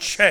6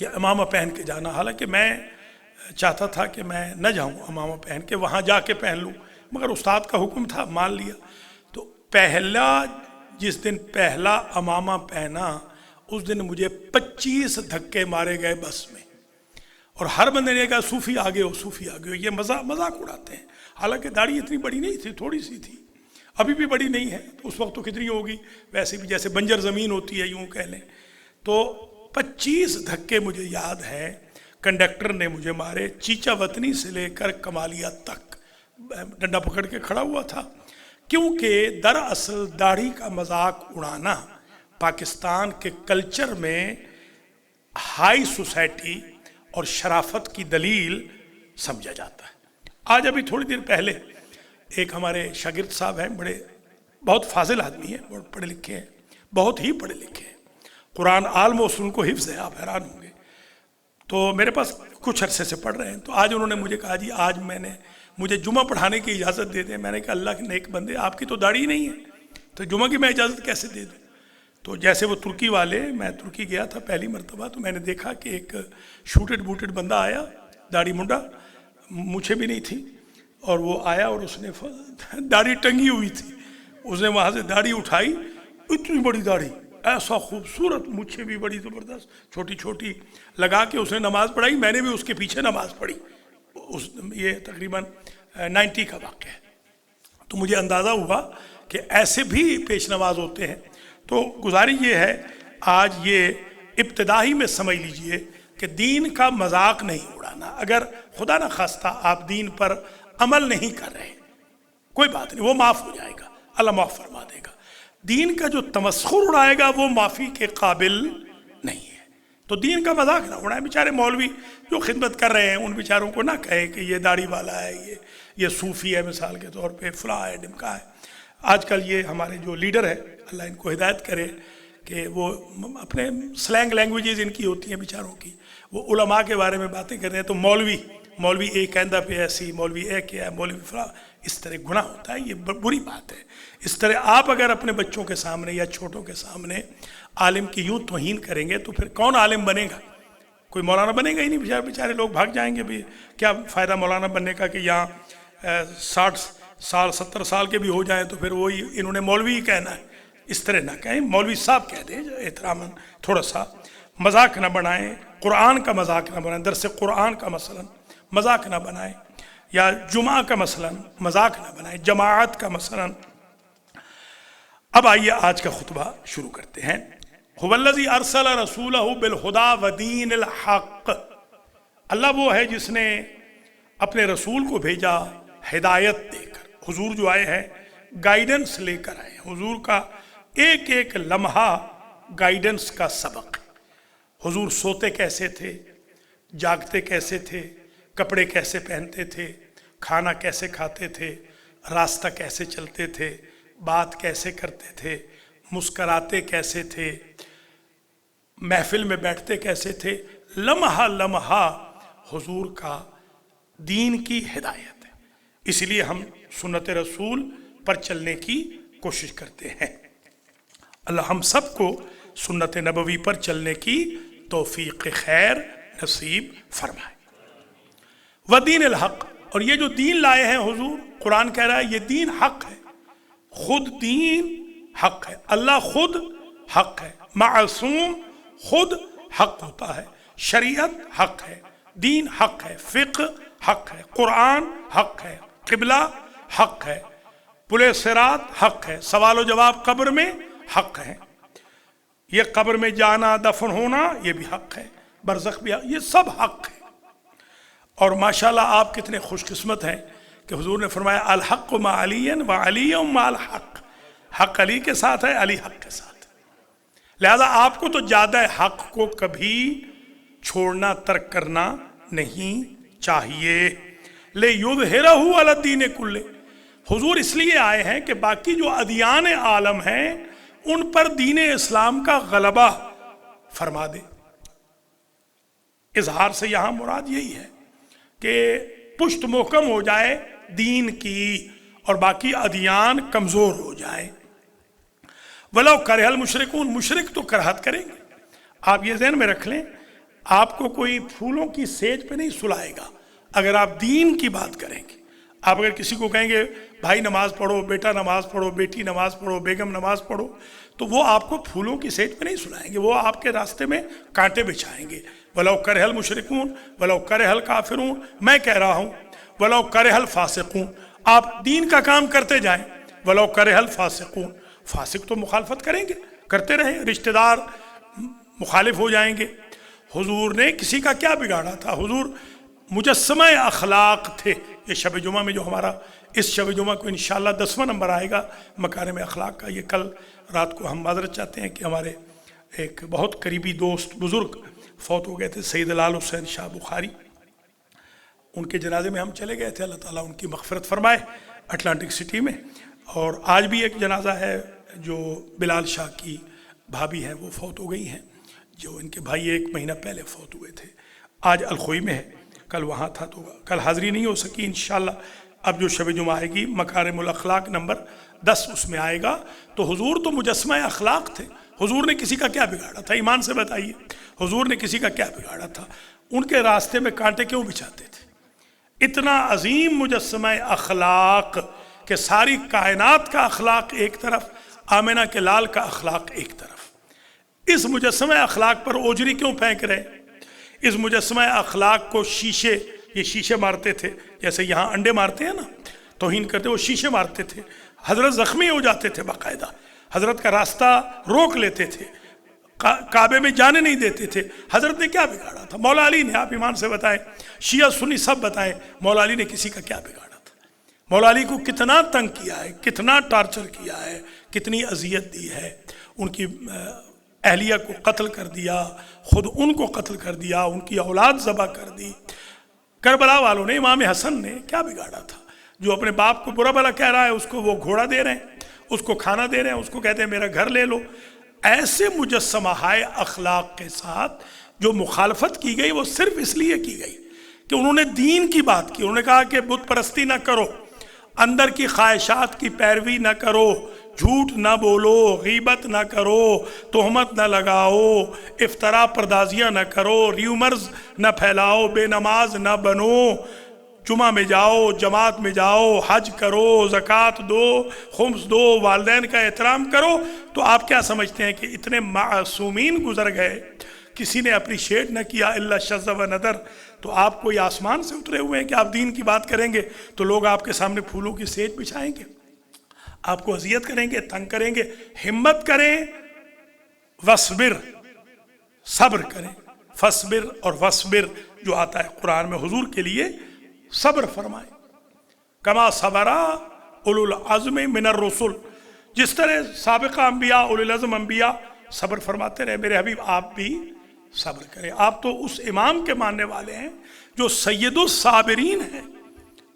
کہ امامہ پہن کے جانا، حالانکہ میں چاہتا تھا کہ میں نہ جاؤں امامہ پہن کے، وہاں جا کے پہن لوں، مگر استاد کا حکم تھا، مان لیا۔ تو جس دن پہلا امامہ پہنا، اس دن مجھے 25 دھکے مارے گئے بس میں، اور ہر بندے نے کہا صوفی آگے ہو، صوفی آگے ہو، یہ مذاق اڑاتے ہیں۔ حالانکہ داڑھی اتنی بڑی نہیں تھی، تھوڑی سی تھی، ابھی بھی بڑی نہیں ہے، اس وقت تو کتنی ہوگی، ویسے بھی جیسے بنجر زمین ہوتی ہے یوں کہہ لیں۔ تو 25 دھکے مجھے یاد ہے کنڈکٹر نے مجھے مارے، چیچا وطنی سے لے کر کمالیہ تک ڈنڈا پکڑ کے کھڑا ہوا تھا، کیونکہ دراصل داڑھی کا مذاق اڑانا پاکستان کے کلچر میں ہائی سوسائٹی اور شرافت کی دلیل سمجھا جاتا ہے۔ آج ابھی تھوڑی دیر پہلے ایک ہمارے شاگرد صاحب ہیں، بہت فاضل آدمی ہیں، بہت پڑھے لکھے ہیں، بہت ہی پڑھے لکھے ہیں، قرآن عالم و ان کو حفظ ہے، آپ حیران ہوں گے۔ تو میرے پاس کچھ عرصے سے پڑھ رہے ہیں، تو آج انہوں نے مجھے کہا جی آج مجھے جمعہ پڑھانے کی اجازت دے دیں۔ میں نے کہا اللہ کے نیک بندے، آپ کی تو داڑھی نہیں ہے تو جمعہ کی میں اجازت کیسے دے دوں؟ تو جیسے وہ ترکی والے، میں ترکی گیا تھا پہلی مرتبہ، تو میں نے دیکھا کہ ایک شوٹڈ بوٹڈ بندہ آیا، داڑھی منڈا، مجھے بھی نہیں تھی، اور وہ آیا اور اس نے داڑھی ٹنگی ہوئی تھی، اس نے وہاں سے داڑھی اٹھائی، اتنی بڑی داڑھی، ایسا خوبصورت، مجھے بھی بڑی زبردست چھوٹی چھوٹی لگا کے اس نے نماز پڑھائی، میں نے بھی اس کے پیچھے نماز پڑھی۔ یہ تقریباً 90 کا واقعہ ہے۔ تو مجھے اندازہ ہوا کہ ایسے بھی پیش نواز ہوتے ہیں۔ تو گزارش یہ ہے، آج یہ ابتدائی میں سمجھ لیجئے کہ دین کا مذاق نہیں اڑانا۔ اگر خدا نہ خواستہ آپ دین پر عمل نہیں کر رہے، کوئی بات نہیں، وہ معاف ہو جائے گا، اللہ معاف فرما دے گا۔ دین کا جو تمسخر اڑائے گا وہ معافی کے قابل نہیں ہے۔ تو دین کا مذاق نہ اڑائیں۔ بیچارے مولوی جو خدمت کر رہے ہیں، ان بیچاروں کو نہ کہیں کہ یہ داڑھی والا ہے، یہ صوفی ہے، مثال کے طور پہ فلاں ہے، ڈمکا ہے۔ آج کل یہ ہمارے جو لیڈر ہے، اللہ ان کو ہدایت کرے، کہ وہ اپنے سلینگ لینگویجز ان کی ہوتی ہیں بیچاروں کی، وہ علماء کے بارے میں باتیں کر رہے ہیں، تو مولوی اے کہندہ پہ ایسی، مولوی اے کیا ہے، مولوی فلاں، اس طرح گناہ ہوتا ہے، یہ بری بات ہے۔ اس طرح آپ اگر اپنے بچوں کے سامنے یا چھوٹوں کے سامنے عالم کی یوں توہین کریں گے تو پھر کون عالم بنے گا؟ کوئی مولانا بنے گا ہی نہیں، بیچارے لوگ بھاگ جائیں گے بھی، کیا فائدہ مولانا بننے کا کہ یہاں 60 سال 70 سال کے بھی ہو جائیں تو پھر وہی انہوں نے مولوی ہی کہنا ہے۔ اس طرح نہ کہیں، مولوی صاحب کہہ دیں احتراماً، تھوڑا سا مذاق نہ بنائیں، قرآن کا مذاق نہ بنائیں، درس قرآن کا مثلا مذاق نہ بنائیں، یا جمعہ کا مثلا مذاق نہ بنائیں، جماعت کا مثلا۔ اب آئیے آج کا خطبہ شروع کرتے ہیں۔ هو الذی ارسل رسولہ بالہدی ودین الحق، اللہ وہ ہے جس نے اپنے رسول کو بھیجا ہدایت دے کر۔ حضور جو آئے ہیں گائیڈنس لے کر آئے ہیں، حضور کا ایک ایک لمحہ گائیڈنس کا سبق ہے۔ حضور سوتے کیسے تھے، جاگتے کیسے تھے، کپڑے کیسے پہنتے تھے، کھانا کیسے کھاتے تھے، راستہ کیسے چلتے تھے، بات کیسے کرتے تھے، مسکراتے کیسے تھے، محفل میں بیٹھتے کیسے تھے، لمحہ لمحہ حضور کا دین کی ہدایت ہے۔ اس لیے ہم سنت رسول پر چلنے کی کوشش کرتے ہیں۔ اللہ ہم سب کو سنت نبوی پر چلنے کی توفیق خیر نصیب فرمائے۔ ودین الحق، اور یہ جو دین لائے ہیں حضور، قرآن کہہ رہا ہے یہ دین حق ہے، خود دین حق ہے، اللہ خود حق ہے، معصوم خود حق ہوتا ہے، شریعت حق ہے، دین حق ہے، فقہ حق ہے، قرآن حق ہے، قبلہ حق ہے، پل صراط حق ہے، سوال و جواب قبر میں حق ہے، یہ قبر میں جانا دفن ہونا یہ بھی حق ہے، برزخ بھی حق، یہ سب حق ہے۔ اور ماشاءاللہ آپ کتنے خوش قسمت ہیں کہ حضور نے فرمایا الحق مع علی و علی مع الحق، حق علی کے ساتھ ہے، علی حق کے ساتھ ہے۔ لہذا آپ کو تو زیادہ حق کو کبھی چھوڑنا ترک کرنا نہیں چاہیے۔ لِیُظْہِرَهُ عَلَى الدِّینِ کُلِّهِ، حضور اس لیے آئے ہیں کہ باقی جو ادیان عالم ہیں ان پر دین اسلام کا غلبہ فرما دے۔ اظہار سے یہاں مراد یہی ہے کہ پشت محکم ہو جائے دین کی اور باقی ادیان کمزور ہو جائیں۔ وَلَوْ كَرِهَ الْمُشْرِكُونَ، مشرک تو کرہت کریں گے۔ آپ یہ ذہن میں رکھ لیں، آپ کو کوئی پھولوں کی سیج پہ نہیں سلائے گا اگر آپ دین کی بات کریں گے۔ آپ اگر کسی کو کہیں گے بھائی نماز پڑھو، بیٹا نماز پڑھو، بیٹی نماز پڑھو، بیگم نماز پڑھو، تو وہ آپ کو پھولوں کی سیج پہ نہیں سلائیں گے، وہ آپ کے راستے میں کانٹے بچھائیں گے۔ وَلَوْ كَرِهَ الْمُشْرِكُونَ وَلَوْ كَرِهَ الْكَافِرُونَ، میں کہہ رہا ہوں وَلَوْ كَرِهَ الْفَاسِقُونَ، آپ دین کا کام کرتے جائیں۔ وَلَوْ كَرِهَ الْفَاسِقُونَ، فاسق تو مخالفت کریں گے، کرتے رہیں، رشتہ دار مخالف ہو جائیں گے۔ حضور نے کسی کا کیا بگاڑا تھا؟ حضور مجسمہ اخلاق تھے۔ یہ شب جمعہ میں جو ہمارا اس شب جمعہ کو انشاءاللہ 10واں نمبر آئے گا مکارم اخلاق کا، یہ کل رات کو ہم معذرت چاہتے ہیں کہ ہمارے ایک بہت قریبی دوست بزرگ فوت ہو گئے تھے، سید لال حسین شاہ بخاری، ان کے جنازے میں ہم چلے گئے تھے۔ اللہ تعالیٰ ان کی مغفرت فرمائے اٹلانٹک سٹی میں۔ اور آج بھی ایک جنازہ ہے جو بلال شاہ کی بھابھی ہیں، وہ فوت ہو گئی ہیں، جو ان کے بھائی 1 مہینہ پہلے فوت ہوئے تھے۔ آج الخوئی میں ہے، کل وہاں تھا تو کل حاضری نہیں ہو سکی۔ انشاءاللہ اب جو شب جمعہ آئے گی مکارم الاخلاق نمبر 10 اس میں آئے گا۔ تو حضور تو مجسمہ اخلاق تھے، حضور نے کسی کا کیا بگاڑا تھا؟ ایمان سے بتائیے، حضور نے کسی کا کیا بگاڑا تھا؟ ان کے راستے میں کانٹے کیوں بچھاتے تھے؟ اتنا عظیم مجسمہ اخلاق کہ ساری کائنات کا اخلاق ایک طرف، آمنہ کے لال کا اخلاق ایک طرف، اس مجسمہ اخلاق پر اوجری کیوں پھینک رہے؟ اس مجسمہ اخلاق کو شیشے، یہ شیشے مارتے تھے، جیسے یہاں انڈے مارتے ہیں نا، توہین کرتے، وہ شیشے مارتے تھے۔ حضرت زخمی ہو جاتے تھے، باقاعدہ حضرت کا راستہ روک لیتے تھے، کعبے میں جانے نہیں دیتے تھے۔ حضرت نے کیا بگاڑا تھا؟ مولا علی نے، آپ ایمان سے بتائیں، شیعہ سنی سب بتائیں، مولا علی نے کسی کا کیا بگاڑا تھا؟ مولا علی کو کتنا تنگ کیا ہے، کتنا ٹارچر کیا ہے، کتنی اذیت دی ہے، ان کی اہلیہ کو قتل کر دیا، خود ان کو قتل کر دیا، ان کی اولاد ذبح کر دی۔ کربلا والوں نے، امام حسن نے کیا بگاڑا تھا؟ جو اپنے باپ کو برا بھلا کہہ رہا ہے، اس کو وہ گھوڑا دے رہے ہیں، اس کو کھانا دے رہے ہیں، اس کو کہتے ہیں میرا گھر لے لو۔ ایسے مجسمہ ہائے اخلاق کے ساتھ جو مخالفت کی گئی وہ صرف اس لیے کی گئی کہ انہوں نے دین کی بات کی۔ انہوں نے کہا کہ بت پرستی نہ کرو، اندر کی خواہشات کی پیروی نہ کرو، جھوٹ نہ بولو، غیبت نہ کرو، تہمت نہ لگاؤ، افترا پردازیاں نہ کرو، ریومرز نہ پھیلاؤ، بے نماز نہ بنو، جمعہ میں جاؤ، جماعت میں جاؤ، حج کرو، زکوٰۃ دو، خمس دو، والدین کا احترام کرو۔ تو آپ کیا سمجھتے ہیں کہ اتنے معصومین گزر گئے، کسی نے اپریشیٹ نہ کیا الا شذ و ندر؟ تو آپ کوئی آسمان سے اترے ہوئے ہیں کہ آپ دین کی بات کریں گے تو لوگ آپ کے سامنے پھولوں کی سیج بچھائیں گے، آپ کو اذیت کریں گے، تنگ کریں گے؟ ہمت کریں، وصبر، صبر کریں، فصبر اور وصبر جو آتا ہے قرآن میں، حضور کے لیے صبر فرمائیں۔ کما صبرا اولو العزم من الرسل، جس طرح سابقہ انبیاء، اولو العزم انبیاء صبر فرماتے رہے، میرے حبیب آپ بھی صبر کریں۔ آپ تو اس امام کے ماننے والے ہیں جو سید الصابرین ہیں،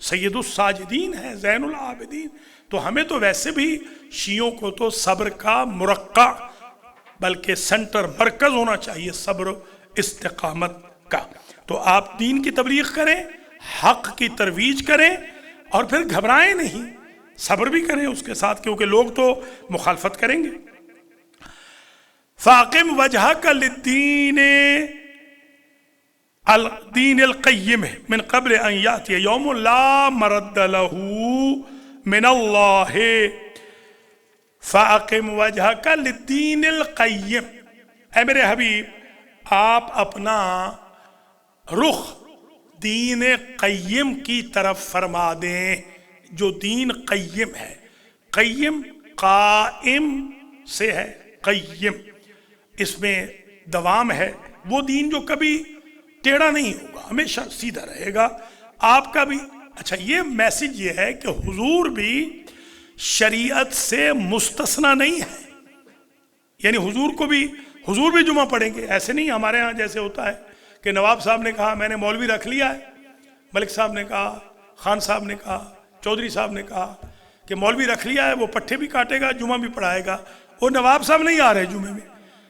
سید الساجدین ہیں، زین العابدین۔ تو ہمیں تو ویسے بھی شیعوں کو تو صبر کا مرقع بلکہ سنٹر، مرکز ہونا چاہیے صبر استقامت کا۔ تو آپ دین کی تبلیغ کریں، حق کی ترویج کریں، اور پھر گھبرائیں نہیں، صبر بھی کریں اس کے ساتھ، کیونکہ لوگ تو مخالفت کریں گے۔ فاقم وجہک للدین الدین القیم من قبل ان یاتی یوم لا مرد له من اللہ فاقم وجہک للدین القیم۔ اے میرے حبیب، آپ اپنا رخ دین قیم کی طرف فرما دیں، جو دین قیم ہے۔ قیم قائم سے ہے، قیم اس میں دوام ہے، وہ دین جو کبھی ٹیڑھا نہیں ہوگا، ہمیشہ سیدھا رہے گا۔ آپ کا بھی اچھا یہ میسج یہ ہے کہ حضور بھی شریعت سے مستثنا نہیں ہے، یعنی حضور بھی جمعہ پڑھیں گے۔ ایسے نہیں ہمارے ہاں جیسے ہوتا ہے کہ نواب صاحب نے کہا میں نے مولوی رکھ لیا ہے، ملک صاحب نے کہا، خان صاحب نے کہا، چودھری صاحب نے کہا کہ مولوی رکھ لیا ہے، وہ پٹھے بھی کاٹے گا، جمعہ بھی پڑھائے گا۔ وہ نواب صاحب نہیں آ رہے جمعے میں،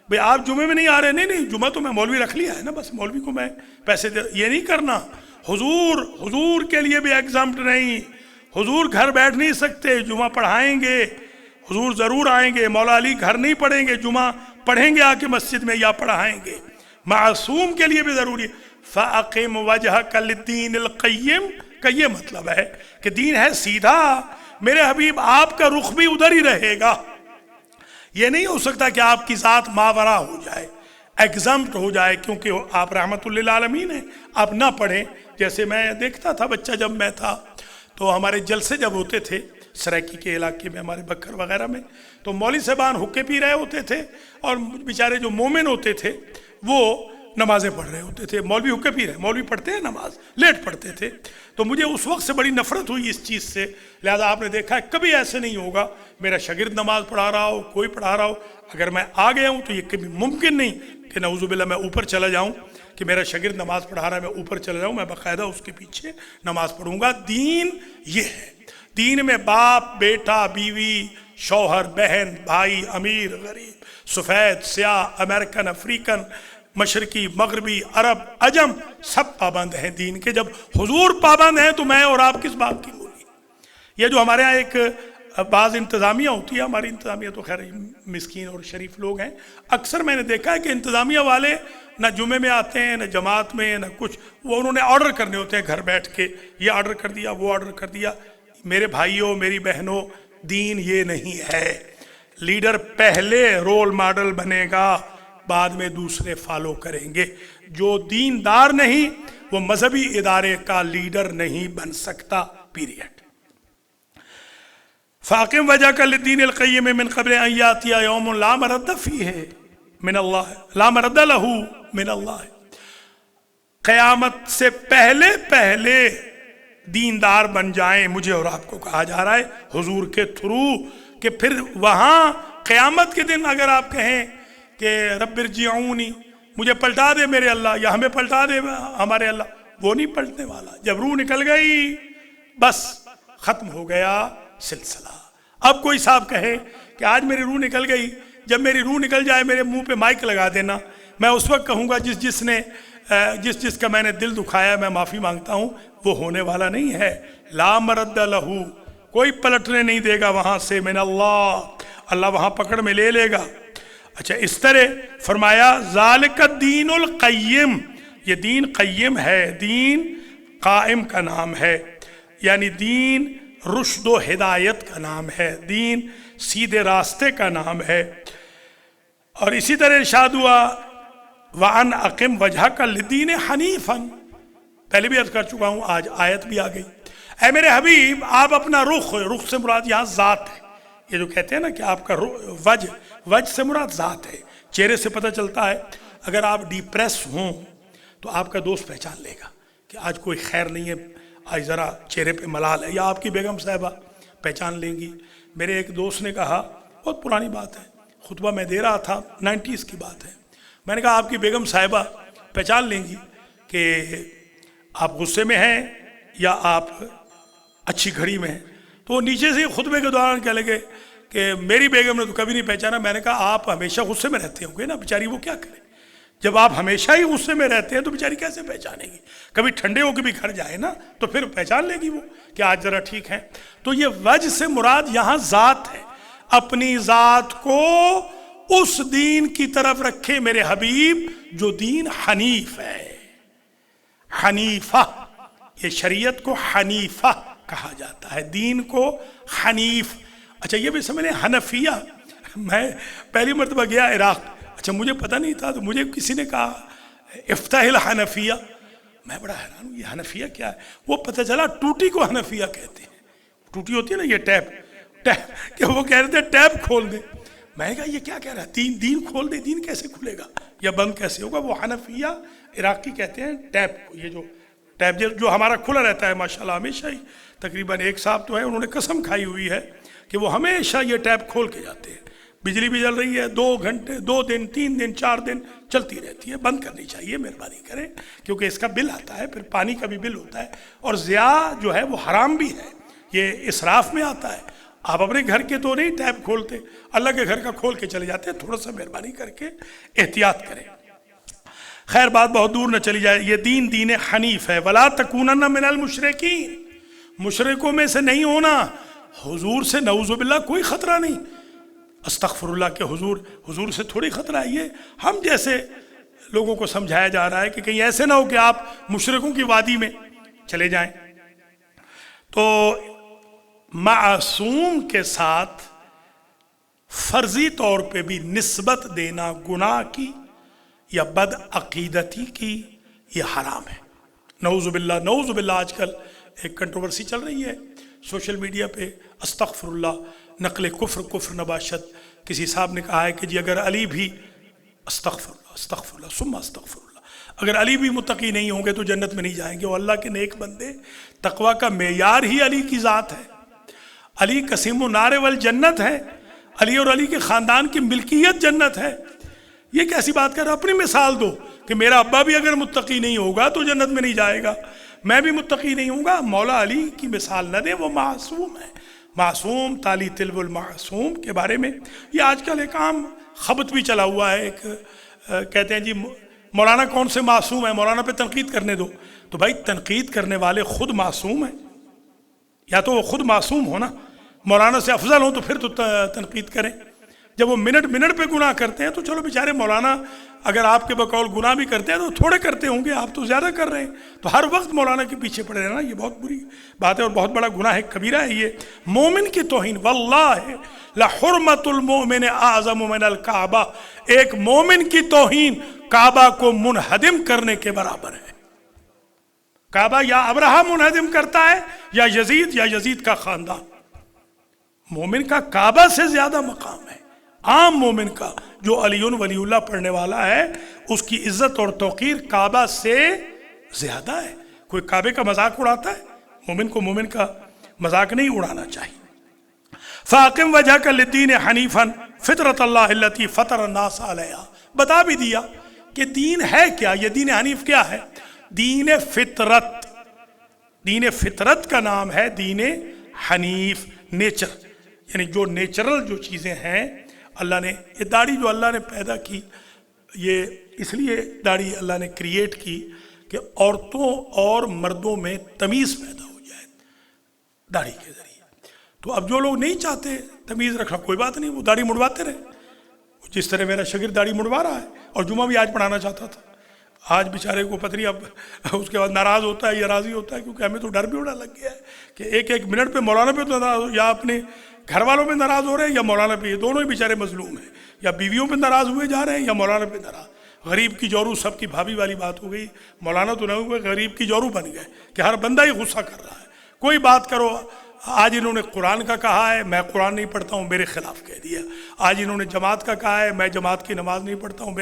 بھئی آپ جمعے میں نہیں آ رہے، نہیں جمعہ تو میں مولوی رکھ لیا ہے نا، بس مولوی کو میں پیسے دے، یہ نہیں کرنا۔ حضور کے لیے بھی ایگزامپٹ نہیں، حضور گھر بیٹھ نہیں سکتے، جمعہ پڑھائیں گے، حضور ضرور آئیں گے۔ مولا علی گھر نہیں پڑھیں گے، جمعہ پڑھیں گے آ کے مسجد میں یا پڑھائیں گے۔ معصوم کے لیے بھی ضروری ہے۔ فَأَقِمْ وَجْهَكَ لِلدِّينِ الْقَيِّمِ کا یہ مطلب ہے کہ دین ہے سیدھا، میرے حبیب آپ کا رخ بھی ادھر ہی رہے گا۔ یہ نہیں ہو سکتا کہ آپ کی ذات ماورا ہو جائے، ایگزمپٹ ہو جائے، کیونکہ آپ رحمت للعالمین ہیں، آپ نہ پڑھیں۔ جیسے میں دیکھتا تھا بچہ جب میں تھا تو ہمارے جلسے جب ہوتے تھے سرائکی کے علاقے میں، ہمارے بکر وغیرہ میں، تو مولوی صاحبان حقے پی رہے ہوتے تھے اور بیچارے جو مومن ہوتے تھے وہ نمازیں پڑھ رہے ہوتے تھے۔ مولوی حقے پی رہے، مولوی پڑھتے ہیں نماز، لیٹ پڑھتے تھے۔ تو مجھے اس وقت سے بڑی نفرت ہوئی اس چیز سے، لہذا آپ نے دیکھا ہے کبھی ایسے نہیں ہوگا میرا شاگرد نماز پڑھا رہا ہو، کوئی پڑھا رہا ہو، اگر میں آ گیا ہوں تو یہ کبھی ممکن نہیں کہ نعوذ باللہ میں اوپر چلا جاؤں، کہ میرا شاگرد نماز پڑھا رہا ہے میں اوپر چلا جاؤں، میں باقاعدہ اس کے پیچھے نماز پڑھوں گا۔ دین یہ ہے، دین میں باپ، بیٹا، بیوی، شوہر، بہن، بھائی، امیر، غریب، سفید، سیاہ، امریکن، افریقن، مشرقی، مغربی، عرب، عجم، سب پابند ہیں دین کے۔ جب حضور پابند ہیں تو میں اور آپ کس بات کی بولی؟ یہ جو ہمارے ہاں ایک بعض انتظامیہ ہوتی ہے، ہماری انتظامیہ تو خیر مسکین اور شریف لوگ ہیں، اکثر میں نے دیکھا ہے کہ انتظامیہ والے نہ جمعے میں آتے ہیں، نہ جماعت میں، نہ کچھ، وہ انہوں نے آرڈر کرنے ہوتے ہیں گھر بیٹھ کے، یہ آرڈر کر دیا، وہ آرڈر کر دیا۔ میرے بھائیوں، میری بہنوں، دین یہ نہیں ہے۔ لیڈر پہلے رول ماڈل بنے گا، بعد میں دوسرے فالو کریں گے۔ جو دیندار نہیں وہ مذہبی ادارے کا لیڈر نہیں بن سکتا، پیریڈ۔ فاقم وجهك للدين القيم من قبل ان ياتي يوم لا مرد فيه من الله لا مرد له من الله۔ قیامت سے پہلے پہلے دیندار بن جائیں، مجھے اور آپ کو کہا جا رہا ہے حضور کے تھرو، کہ پھر وہاں قیامت کے دن اگر آپ کہیں کہ رب ارجعونی، مجھے پلٹا دے میرے اللہ، یا ہمیں پلٹا دے ہمارے اللہ، وہ نہیں پلٹنے والا۔ جب روح نکل گئی بس ختم ہو گیا سلسلہ۔ اب کوئی صاحب کہے کہ آج میری روح نکل گئی، جب میری روح نکل جائے میرے منہ پہ مائک لگا دینا، میں اس وقت کہوں گا جس کا میں نے دل دکھایا میں معافی مانگتا ہوں، وہ ہونے والا نہیں ہے۔ لا مرد لہو، کوئی پلٹنے نہیں دے گا وہاں سے، من اللہ، اللہ وہاں پکڑ میں لے لے گا۔ اچھا، اس طرح فرمایا ذالک الدین القیم، یہ دین قیم ہے، دین قائم کا نام ہے، یعنی دین رشد و ہدایت کا نام ہے، دین سیدھے راستے کا نام ہے۔ اور اسی طرح ارشاد ہوا وَأَنْ أَقِمْ وَجْهَكَ لِلدِّينِ حَنِيفًا، پہلے بھی عرض کر چکا ہوں، آج آیت بھی آ گئی۔ اے میرے حبیب، آپ اپنا رخ سے مراد یہاں ذات ہے، یہ جو کہتے ہیں نا کہ آپ کا وجہ سے مراد ذات ہے۔ چہرے سے پتہ چلتا ہے، اگر آپ ڈیپریس ہوں تو آپ کا دوست پہچان لے گا کہ آج کوئی خیر نہیں ہے، آج ذرا چہرے پہ ملال ہے، یا آپ کی بیگم صاحبہ پہچان لیں گی۔ میرے ایک دوست نے کہا، بہت پرانی بات ہے، خطبہ میں دے رہا تھا، 90s کی بات ہے، میں نے کہا آپ کی بیگم صاحبہ پہچان لیں گی کہ آپ غصے میں ہیں یا آپ اچھی گھڑی میں ہیں۔ تو وہ نیچے سے خطبے کے دوران کہہ لگے کہ میری بیگم نے تو کبھی نہیں پہچانا۔ میں نے کہا آپ ہمیشہ غصے میں رہتے ہوں گے نا، بیچاری وہ کیا کرے؟ جب آپ ہمیشہ ہی غصے میں رہتے ہیں تو بیچاری کیسے پہچانے گی؟ کبھی ٹھنڈے ہو کے بھی گھر جائے نا تو پھر پہچان لے گی وہ کہ آج ذرا ٹھیک ہے۔ تو یہ وجہ سے مراد یہاں ذات ہے، اپنی ذات کو اس دین کی طرف رکھے میرے حبیب جو دین حنیف ہے۔ حنیفہ، یہ شریعت کو حنیفہ کہا جاتا ہے، دین کو حنیف۔ اچھا، یہ بھی سمجھ لیں حنفیہ، میں پہلی مرتبہ گیا عراق، اچھا مجھے پتہ نہیں تھا، تو مجھے کسی نے کہا افتح الحنفیہ، میں بڑا حیران ہوں یہ حنفیہ کیا ہے؟ وہ پتہ چلا ٹوٹی کو حنفیہ کہتے ہیں، ٹوٹی ہوتی ہے نا یہ ٹیپ کہ وہ کہہ رہے تھے ٹیپ کھول دے۔ میں نے کہا یہ کیا کہہ رہا ہے، دین کھول دے، دین کیسے کھلے گا یا بند کیسے ہوگا؟ وہ حنفیہ عراقی کہتے ہیں ٹیپ کو، یہ جو ٹیپ جو ہمارا کھلا رہتا ہے ماشاءاللہ ہمیشہ ہی، تقریباً ایک صاحب تو ہے انہوں نے قسم کھائی ہوئی ہے کہ وہ ہمیشہ یہ ٹیپ کھول کے جاتے ہیں۔ بجلی بھی جل رہی ہے 2 گھنٹے، 2 دن، 3 دن، 4 دن چلتی رہتی ہے، بند کرنی چاہیے، مہربانی کریں، کیونکہ اس کا بل آتا ہے، پھر پانی کا بھی بل ہوتا ہے، اور ضیاء جو ہے وہ حرام بھی ہے، یہ اسراف میں آتا ہے۔ آپ اپنے گھر کے تو نہیں ٹیپ کھولتے، اللہ کے گھر کا کھول کے چلے جاتے ہیں، تھوڑا سا مہربانی کر کے احتیاط کریں۔ خیر بات بہت دور نہ چلی جائے، یہ دین حنیف ہے۔ وَلَا تَكُونَنَّ مِنَ الْمُشْرِكِينَ، مشرکوں میں سے نہیں ہونا۔ حضور سے نعوذ باللہ کوئی خطرہ نہیں، استغفر اللہ کے حضور سے تھوڑی خطرہ ہے۔ یہ ہم جیسے لوگوں کو سمجھایا جا رہا ہے کہ کہیں ایسے نہ ہو کہ آپ مشرکوں کی وادی میں چلے جائیں۔ تو معصوم کے ساتھ فرضی طور پہ بھی نسبت دینا گناہ کی یا بد عقیدتی کی یہ حرام ہے۔ نعوذ باللہ، نعوذ باللہ۔ آج کل ایک کنٹروورسی چل رہی ہے سوشل میڈیا پہ، استغفر اللہ، نقل کفر نباشت۔ کسی صاحب نے کہا ہے کہ جی اگر علی بھی، استغفر اللہ ثم استغفر اللہ، اگر علی بھی متقی نہیں ہوں گے تو جنت میں نہیں جائیں گے۔ وہ اللہ کے نیک بندے، تقوی کا معیار ہی علی کی ذات ہے۔ علی قسیم و نار والجنت ہے، علی اور علی کے خاندان کی ملکیت جنت ہے۔ یہ کیسی بات کر رہا؟ اپنی مثال دو کہ میرا ابا بھی اگر متقی نہیں ہوگا تو جنت میں نہیں جائے گا، میں بھی متقی نہیں ہوں گا۔ مولا علی کی مثال نہ دیں، وہ معصوم ہے۔ معصوم، تالی تلو المعصوم کے بارے میں یہ آج کل ایک عام خبط بھی چلا ہوا ہے۔ ایک کہتے ہیں جی مولانا کون سے معصوم ہے، مولانا پہ تنقید کرنے دو۔ تو بھائی تنقید کرنے والے خود معصوم ہیں، یا تو وہ خود معصوم ہو نا، مولانا سے افضل ہوں تو پھر تو تنقید کریں۔ جب وہ منٹ پہ گناہ کرتے ہیں تو چلو بیچارے مولانا اگر آپ کے بقول گناہ بھی کرتے ہیں تو تھوڑے کرتے ہوں گے، آپ تو زیادہ کر رہے ہیں، تو ہر وقت مولانا کے پیچھے پڑے رہنا یہ بہت بری بات ہے اور بہت بڑا گناہ ہے، کبیرہ ہے یہ۔ مومن کی توہین، واللہ لحرمت المؤمن اعظم من الکعبہ، ایک مومن کی توہین کعبہ کو منہدم کرنے کے برابر ہے۔ کعبہ یا ابرہہ منہدم کرتا ہے یا یزید کا خاندان۔ مومن کا کعبہ سے زیادہ مقام ہے، عام مومن کا جو علی ولی اللہ پڑھنے والا ہے اس کی عزت اور توقیر کعبہ سے زیادہ ہے۔ کوئی کعبے کا مذاق اڑاتا ہے؟ مومن کو مومن کا مذاق نہیں اڑانا چاہیے۔ فاقم وجہک للدین حنیفا فطرت اللہ التی فطر الناس علیہا، بتا بھی دیا کہ دین ہے کیا، یہ دین حنیف کیا ہے؟ دین فطرت، دین فطرت کا نام ہے دین حنیف، نیچر، یعنی جو نیچرل جو چیزیں ہیں اللہ نے، یہ داڑھی جو اللہ نے پیدا کی، یہ اس لیے داڑھی اللہ نے کریٹ کی کہ عورتوں اور مردوں میں تمیز پیدا ہو جائے داڑھی کے ذریعے۔ تو اب جو لوگ نہیں چاہتے تمیز رکھنا، کوئی بات نہیں، وہ داڑھی مڑواتے رہے، جس طرح میرا شاگرد داڑھی مڑوا رہا ہے اور جمعہ بھی آج پڑھانا چاہتا تھا، آج بیچارے کو پتہ نہیں اب اس کے بعد ناراض ہوتا ہے یا راضی ہوتا ہے، کیونکہ ہمیں تو ڈر بھی اڑا لگ گیا ہے کہ ایک منٹ پہ مولانا پہ تو ناراض ہو، یا اپنے گھر والوں پہ ناراض ہو رہے ہیں یا مولانا پہ، یہ دونوں ہی بیچارے مظلوم ہیں، یا بیویوں پہ ناراض ہوئے جا رہے ہیں یا مولانا پہ ناراض۔ غریب کی جورو سب کی بھابھی والی بات ہو گئی، مولانا تو نہ ہوئے، غریب کی جورو بن گئے کہ ہر بندہ ہی غصہ کر رہا ہے، کوئی بات کرو۔ آج انہوں نے قرآن کا کہا ہے، میں قرآن نہیں پڑھتا ہوں، میرے خلاف کہہ دیا۔ آج انہوں نے جماعت کا کہا ہے، میں جماعت کی نماز نہیں پڑھتا ہوں،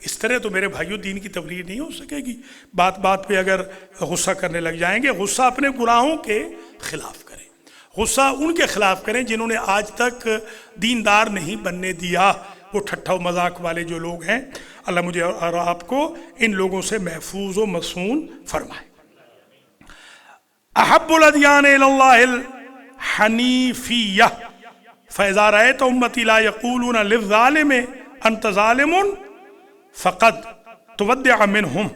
اس طرح تو میرے بھائیوں دین کی تبلیغ نہیں ہو سکے گی۔ بات بات پہ اگر غصہ کرنے لگ جائیں گے، غصہ اپنے گناہوں کے خلاف کریں، غصہ ان کے خلاف کریں جنہوں نے آج تک دیندار نہیں بننے دیا، وہ ٹھٹھا و مذاق والے جو لوگ ہیں۔ اللہ مجھے اور آپ کو ان لوگوں سے محفوظ و مصون فرمائے۔ احب الادیان الی اللہ حنیفیہ فاذا رأیت امتی لا یقولون للظالم انت ظالم فقد تودع منہم۔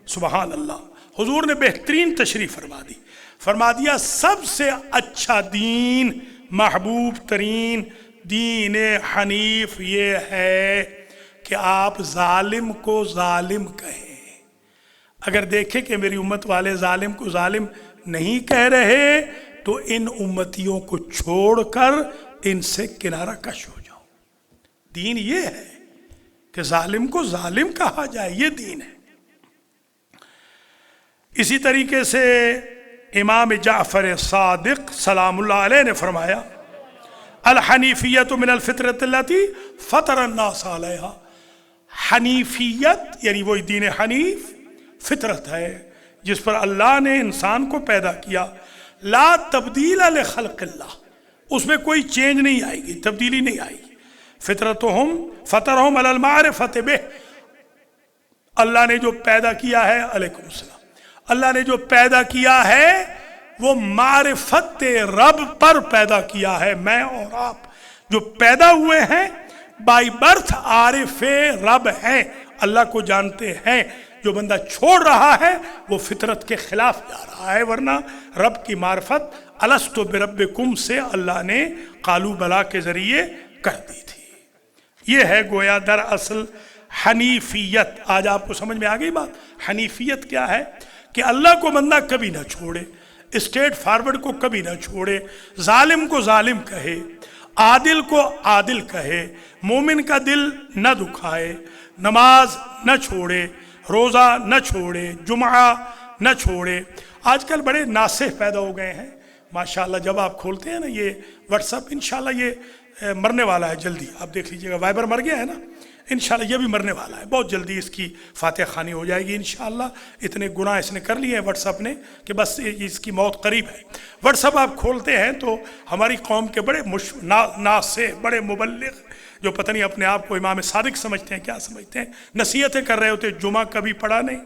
سبحان اللہ، حضور نے بہترین تشریح فرما دیا سب سے اچھا دین، محبوب ترین دین حنیف یہ ہے کہ آپ ظالم کو ظالم کہیں۔ اگر دیکھیں کہ میری امت والے ظالم کو ظالم نہیں کہہ رہے تو ان امتیوں کو چھوڑ کر ان سے کنارہ کش ہو جاؤ۔ دین یہ ہے کہ ظالم کو ظالم کہا جائے، یہ دین ہے۔ اسی طریقے سے امام جعفر صادق سلام اللہ علیہ نے فرمایا الحنیفیت من الفطرۃ التی فطر الناس علیہا، حنیفیت یعنی وہی دین حنیف فطرت ہے جس پر اللہ نے انسان کو پیدا کیا، لا تبدیل لخلق اللہ، اس میں کوئی چینج نہیں آئے گی، تبدیلی نہیں آئے گی۔ فطرتہم فطرہم علی المعرفۃ بہ، اللہ نے جو پیدا کیا ہے، علیکم السلام، اللہ نے جو پیدا کیا ہے وہ معرفت رب پر پیدا کیا ہے۔ میں اور آپ جو پیدا ہوئے ہیں بائی برتھ عارف رب ہیں، اللہ کو جانتے ہیں۔ جو بندہ چھوڑ رہا ہے وہ فطرت کے خلاف جا رہا ہے، ورنہ رب کی معرفت الستو بربکم سے اللہ نے قالو بلا کے ذریعے کر دی تھی۔ یہ ہے گویا در اصل حنیفیت، آج آپ کو سمجھ میں آ گئی بات؟ حنیفیت کیا ہے؟ کہ اللہ کو بندہ کبھی نہ چھوڑے، اسٹیٹ فارورڈ کو کبھی نہ چھوڑے، ظالم کو ظالم کہے، عادل کو عادل کہے، مومن کا دل نہ دکھائے، نماز نہ چھوڑے، روزہ نہ چھوڑے، جمعہ نہ چھوڑے۔ آج کل بڑے ناصح پیدا ہو گئے ہیں ماشاءاللہ، جب آپ کھولتے ہیں نا یہ واٹس اپ، انشاءاللہ یہ مرنے والا ہے جلدی، آپ دیکھ لیجئے گا، وائبر مر گیا ہے نا، انشاءاللہ یہ بھی مرنے والا ہے، بہت جلدی اس کی فاتح خوانی ہو جائے گی انشاءاللہ۔ اتنے گناہ اس نے کر لیے ہیں واٹس اپ نے کہ بس اس کی موت قریب ہے۔ واٹس اپ آپ کھولتے ہیں تو ہماری قوم کے بڑے ناصح، بڑے مبلغ، جو پتہ نہیں اپنے آپ کو امام صادق سمجھتے ہیں، کیا سمجھتے ہیں، نصیحتیں کر رہے ہوتے، جمعہ کبھی پڑھا نہیں،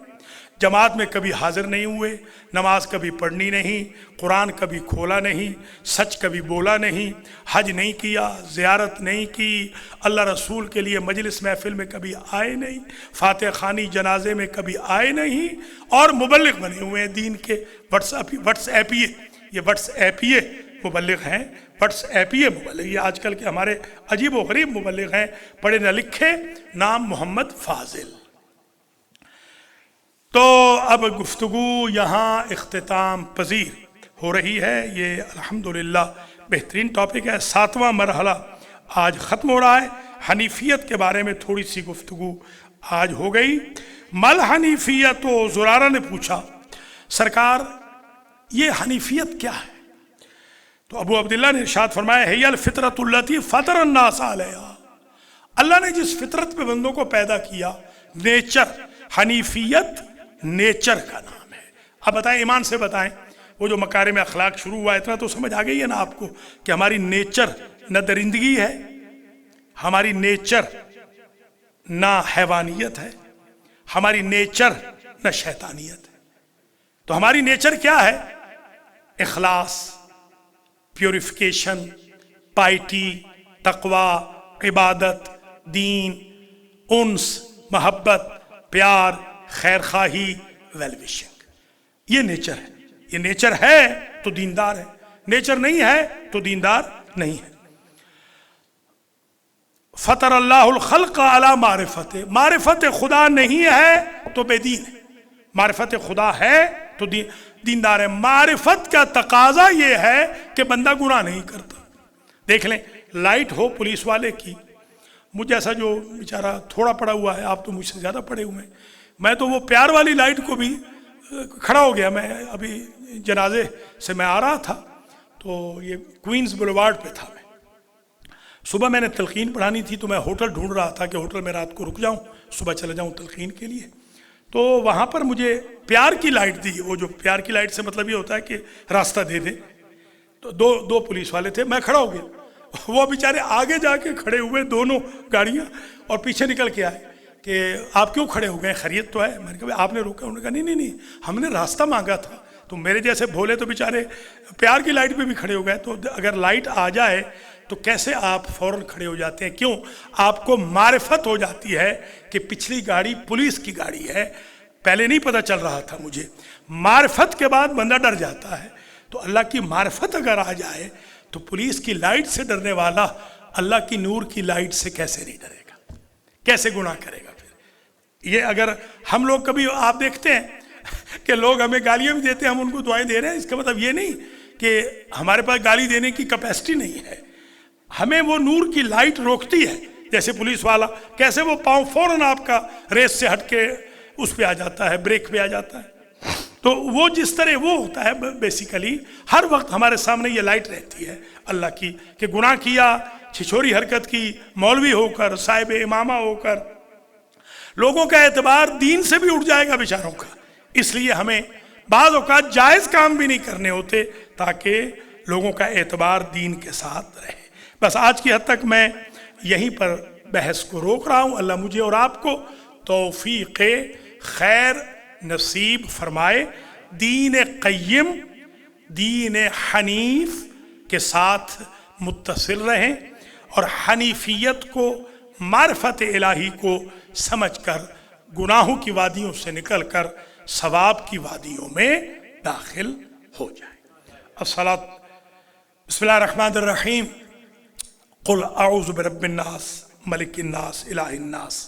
جماعت میں کبھی حاضر نہیں ہوئے، نماز کبھی پڑھنی نہیں، قرآن کبھی کھولا نہیں، سچ کبھی بولا نہیں، حج نہیں کیا، زیارت نہیں کی، اللہ رسول کے لیے مجلس محفل میں کبھی آئے نہیں، فاتح خوانی جنازے میں کبھی آئے نہیں، اور مبلغ بنے ہوئے ہیں دین کے، واٹس ایپیے مبلغ ہیں، واٹس ایپیے مبلغ، یہ آج کل کے ہمارے عجیب و غریب مبلغ ہیں، پڑھے نہ لکھے، نام محمد فاضل۔ تو اب گفتگو یہاں اختتام پذیر ہو رہی ہے، یہ الحمدللہ بہترین ٹاپک ہے، 7واں مرحلہ آج ختم ہو رہا ہے۔ حنیفیت کے بارے میں تھوڑی سی گفتگو آج ہو گئی۔ مل حنیفیت، و زرارہ نے پوچھا سرکار یہ حنیفیت کیا ہے؟ تو ابو عبداللہ نے ارشاد فرمایا ہے الفطرۃ التی فطر الناس علیہا، اللہ نے جس فطرت پہ بندوں کو پیدا کیا، نیچر، حنیفیت نیچر کا نام ہے۔ اب بتائیں، ایمان سے بتائیں، وہ جو مکارم اخلاق شروع ہوا اتنا تو سمجھ آ گئی ہے نا آپ کو کہ ہماری نیچر نہ درندگی ہے، ہماری نیچر نہ حیوانیت ہے، ہماری نیچر نہ شیطانیت ہے۔ تو ہماری نیچر کیا ہے؟ اخلاص، پیوریفیکیشن، پائٹی، تقوی، عبادت، دین، انس، محبت، پیار، خیر خواہی، ویل وشنگ، یہ نیچر ہے۔ یہ نیچر ہے تو دیندار ہے، نیچر نہیں ہے تو دیندار نہیں ہے۔ فطر اللہ الخلق علی معرفت، معرفت خدا نہیں ہے تو بے دین ہے، معرفت خدا ہے تو دیندار ہے۔ معرفت کا تقاضا یہ ہے کہ بندہ گناہ نہیں کرتا۔ دیکھ لیں، لائٹ ہو پولیس والے کی، مجھ جیسا جو بیچارہ تھوڑا پڑا ہوا ہے، آپ تو مجھ سے زیادہ پڑے ہوئے ہیں، میں تو وہ پیار والی لائٹ کو بھی کھڑا ہو گیا۔ میں ابھی جنازے سے میں آ رہا تھا تو یہ کوئنز بولیوارڈ پہ تھا، میں صبح میں نے تلقین پڑھانی تھی تو میں ہوٹل ڈھونڈ رہا تھا کہ ہوٹل میں رات کو رک جاؤں، صبح چلا جاؤں تلقین کے لیے۔ تو وہاں پر مجھے پیار کی لائٹ دی، وہ جو پیار کی لائٹ سے مطلب یہ ہوتا ہے کہ راستہ دے دے، تو دو پولیس والے تھے، میں کھڑا ہو گیا، وہ بیچارے آگے جا کے کھڑے ہوئے دونوں گاڑیاں، اور پیچھے نکل کے آئے کہ آپ کیوں کھڑے ہو گئے، خیریت تو ہے؟ میں نے کہا آپ نے روکا؟ انہوں نے کہا نہیں، ہم نے راستہ مانگا تھا۔ تو میرے جیسے بھولے تو بیچارے پیار کی لائٹ پہ بھی کھڑے ہو گئے۔ تو اگر لائٹ آ جائے تو کیسے آپ فوراً کھڑے ہو جاتے ہیں؟ کیوں؟ آپ کو معرفت ہو جاتی ہے کہ پچھلی گاڑی پولیس کی گاڑی ہے، پہلے نہیں پتہ چل رہا تھا مجھے۔ معرفت کے بعد بندہ ڈر جاتا ہے۔ تو اللہ کی معرفت اگر آ جائے تو پولیس کی لائٹ سے ڈرنے والا اللہ کی نور کی لائٹ سے کیسے نہیں ڈرے گا؟ کیسے گناہ کرے گا پھر؟ یہ اگر ہم لوگ کبھی آپ دیکھتے ہیں کہ لوگ ہمیں گالیاں بھی دیتے ہیں، ہم ان کو دعائیں دے رہے ہیں، اس کا مطلب یہ نہیں کہ ہمارے پاس گالی دینے کی کیپیسٹی نہیں ہے۔ ہمیں وہ نور کی لائٹ روکتی ہے، جیسے پولیس والا کیسے وہ پاؤں فوراً آپ کا ریس سے ہٹ کے اس پہ آ جاتا ہے، بریک پہ آ جاتا ہے۔ تو وہ جس طرح وہ ہوتا ہے بیسیکلی ہر وقت ہمارے سامنے یہ لائٹ رہتی ہے اللہ کی کہ گناہ کیا، چھچوری حرکت کی، مولوی ہو کر، صاحب امامہ ہو کر، لوگوں کا اعتبار دین سے بھی اٹھ جائے گا بیچاروں کا۔ اس لیے ہمیں بعض اوقات جائز کام بھی نہیں کرنے ہوتے تاکہ لوگوں کا اعتبار دین کے ساتھ رہے۔ بس آج کی حد تک میں یہیں پر بحث کو روک رہا ہوں۔ اللہ مجھے اور آپ کو توفیق خیر نصیب فرمائے، دین قیم، دین حنیف کے ساتھ متصل رہیں اور حنیفیت کو، معرفت الہی کو سمجھ کر گناہوں کی وادیوں سے نکل کر ثواب کی وادیوں میں داخل ہو جائے۔ بسم اللہ الرحمن الرحیم۔ قل اعوذ برب الناس ملک الناس الہ الناس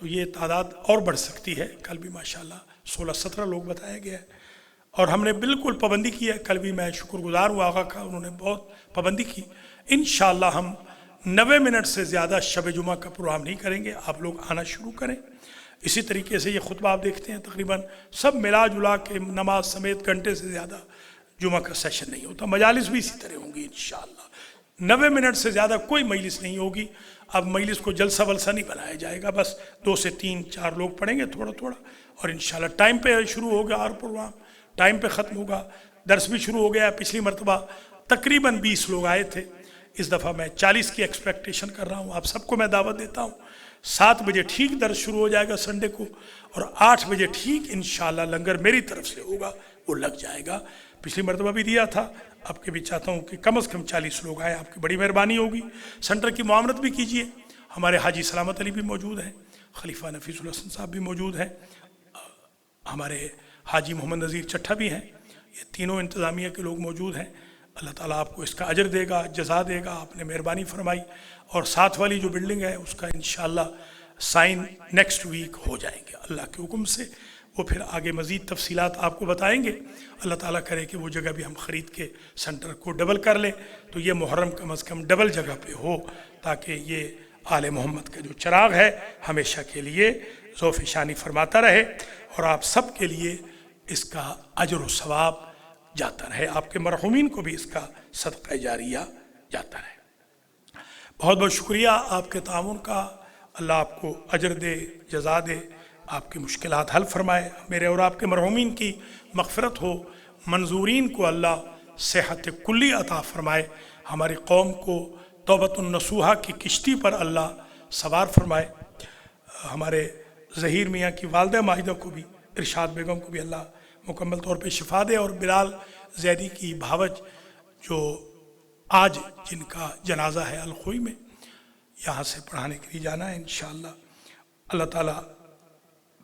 تو یہ تعداد اور بڑھ سکتی ہے. کل بھی ماشاءاللہ 16-17 لوگ بتایا گیا ہے، اور ہم نے بالکل پابندی کی ہے. کل بھی میں شکر گزار ہوں آقا کا، انہوں نے بہت پابندی کی. انشاءاللہ ہم 90 منٹ سے زیادہ شب جمعہ کا پروگرام نہیں کریں گے. آپ لوگ آنا شروع کریں. اسی طریقے سے یہ خطبہ آپ دیکھتے ہیں تقریباً سب ملا جلا کے نماز سمیت گھنٹے سے زیادہ جمعہ کا سیشن نہیں ہوتا. مجالس بھی اسی طرح ہوں گی انشاءاللہ. 90 منٹ سے زیادہ کوئی مجلس نہیں ہوگی. اب مجلس کو جلسہ ولسہ نہیں بنایا جائے گا، بس 2 سے 3-4 لوگ پڑھیں گے تھوڑا تھوڑا، اور انشاءاللہ ٹائم پہ شروع ہوگا. اور پروگرام ٹائم پہ ختم ہوگا. درس بھی شروع ہو گیا. پچھلی مرتبہ تقریباً 20 لوگ آئے تھے. اس دفعہ میں 40 کی ایکسپیکٹیشن کر رہا ہوں. آپ سب کو میں دعوت دیتا ہوں. 7 بجے ٹھیک درس شروع ہو جائے گا سنڈے کو، اور 8 بجے ٹھیک انشاءاللہ لنگر میری طرف سے ہوگا، وہ لگ جائے گا. پچھلی مرتبہ بھی دیا تھا، آپ کے بھی چاہتا ہوں کہ کم از کم 40 لوگ آئیں. آپ کی بڑی مہربانی ہوگی. سنٹر کی معاونت بھی کیجئے. ہمارے حاجی سلامت علی بھی موجود ہیں، خلیفہ نفیس الحسن صاحب بھی موجود ہیں، ہمارے حاجی محمد نذیر چٹھا بھی ہیں. یہ تینوں انتظامیہ کے لوگ موجود ہیں. اللہ تعالیٰ آپ کو اس کا اجر دے گا، جزا دے گا. آپ نے مہربانی فرمائی. اور ساتھ والی جو بلڈنگ ہے اس کا انشاءاللہ سائن نیکسٹ ویک ہو جائیں گے اللہ کے حکم سے. وہ پھر آگے مزید تفصیلات آپ کو بتائیں گے. اللہ تعالیٰ کرے کہ وہ جگہ بھی ہم خرید کے سنٹر کو ڈبل کر لیں، تو یہ محرم کم از کم ڈبل جگہ پہ ہو، تاکہ یہ آل محمد کا جو چراغ ہے ہمیشہ کے لیے ذوف شانی فرماتا رہے، اور آپ سب کے لیے اس کا اجر و ثواب جاتا رہے. آپ کے مرحومین کو بھی اس کا صدقہ جاریہ جاتا رہے. بہت بہت شکریہ آپ کے تعاون کا. اللہ آپ کو اجر دے، جزا دے، آپ کی مشکلات حل فرمائے. میرے اور آپ کے مرحومین کی مغفرت ہو. منظورین کو اللہ صحت کلی عطا فرمائے. ہماری قوم کو توبۃ النصوحہ کی کشتی پر اللہ سوار فرمائے. ہمارے ظہیر میاں کی والدہ ماجدہ کو بھی، ارشاد بیگم کو بھی اللہ مکمل طور پہ شفا دے. اور بلال زیدی کی بھاوج جو آج جن کا جنازہ ہے الخوئی میں، یہاں سے پڑھانے کے لیے جانا ہے انشاءاللہ. اللہ تعالیٰ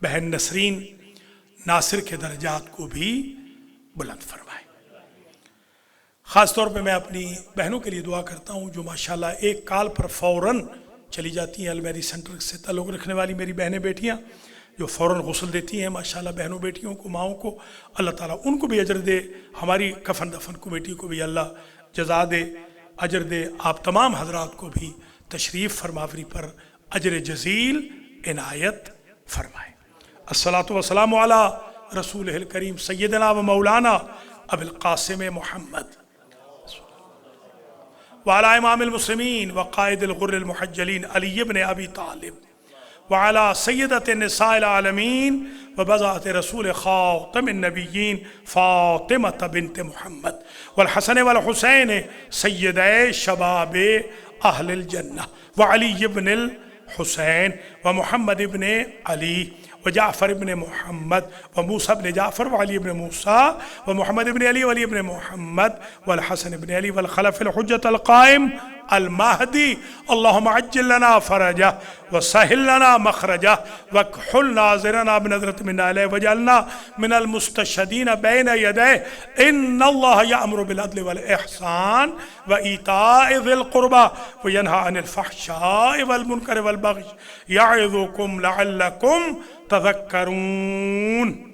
بہن نسرین ناصر کے درجات کو بھی بلند فرمائے. خاص طور پہ میں اپنی بہنوں کے لیے دعا کرتا ہوں جو ماشاءاللہ ایک کال پر فوراً چلی جاتی ہیں. المیری سینٹر سے تعلق رکھنے والی میری بہنیں بیٹیاں جو فوراً غسل دیتی ہیں ماشاءاللہ بہنوں بیٹیوں کو، ماؤں کو. اللہ تعالیٰ ان کو بھی اجر دے. ہماری کفن دفن کمیٹی کو بھی اللہ جزا دے، اجر دے. آپ تمام حضرات کو بھی تشریف فرماوری پر اجر جزیل عنایت فرمائے. الصلاۃ والسلام علی رسول الکریم سیدنا و مولانا ابی القاسم محمد وعلی امام المسلمین وقائد الغر المحجلین علی بن ابی طالب وعلی سیدۃ نساء العالمین وبضعۃ رسول خاتم النبیین فاطمہ بنت محمد والحسن والحسین سیدی شباب اہل الجنہ وعلی بن الحسین ومحمد بن علی وجعفر بن محمد وموسى بن جعفر وعلي بن موسى ومحمد بن علي وعلي بن محمد والحسن بن علي والخلف الحجة القائم المهدي. اللهم عجل لنا فرجه وسهل لنا مخرجه واكحل ناظرنا بنظرة منا عليه واجعلنا من المستشهدين بين يديه. إن الله يأمر بالعدل والإحسان وإيتاء ذي القربى وينهى عن الفحشاء والمنكر والبغي يعظكم لعلكم تذكرون.